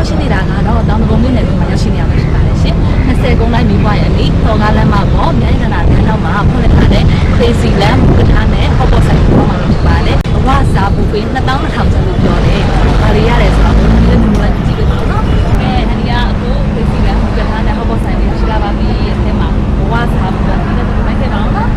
ရှိနေတာကတော့တောင်တကုံမြို့နယ်မှာရောက်ရှိနေရမှာဖြစ်ပါတယ်ရှင်20ကုန်းတိုင်းမီးပွားရဲ့အနီးတော်ကားလမ်းမှာပေါ့မြိုင်းကနာလမ်းနောက်မှာဖွင့်လှစ်ထားတဲ့ Crazy Land ကထားနဲ့ဟော့ပေါ့ဆိုင်ပေါ်မှာဖြစ်ပါတယ်ဘဝစားဘူးပေး2200ကျပ်လို့ပြောတယ်ဒါတွေရတယ်ဆိုတော့ဘယ်လိုမျိုးလဲကြည့်လို့ပေါ့နော်ဟန်ဒီကအခု Crazy Land ကထားနဲ့ဟော့ပေါ့ဆိုင်လေးရှိလာပါပြီအထက်မှာဘဝစားဘူးကဒီလိုမိုက်ခဲ့ပါအောင်နော်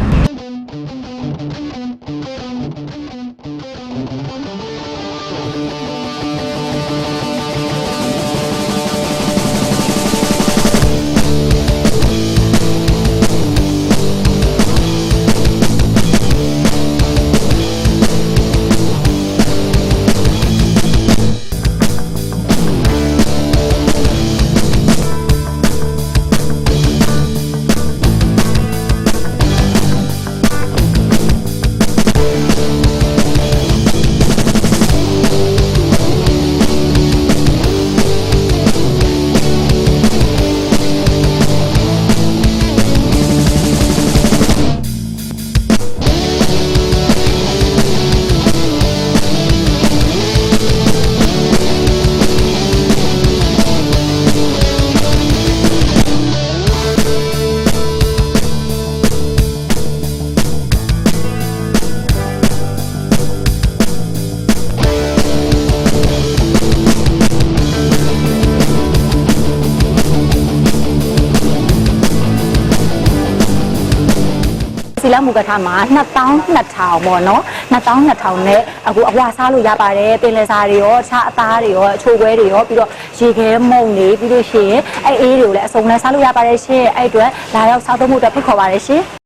စီလမူကထားမှာ2200ပေါ့နော်2200နဲ့အခုအဝါစားလို့ရပါတယ်ပင်လယ်စာတွေရောအခြားအသားတွေရောအချိုခွဲတွေရောပြီးတော့ရေခဲမုံတွေပြီးလို့ရှိရင်အေးတွေကိုလည်းအစုံနဲ့စားလို့ရပါတယ်ရှင်အဲ့အတွက်လာရောက်စားသုံးမှုအတွက်ဖိတ်ခေါ်ပါတယ်ရှင်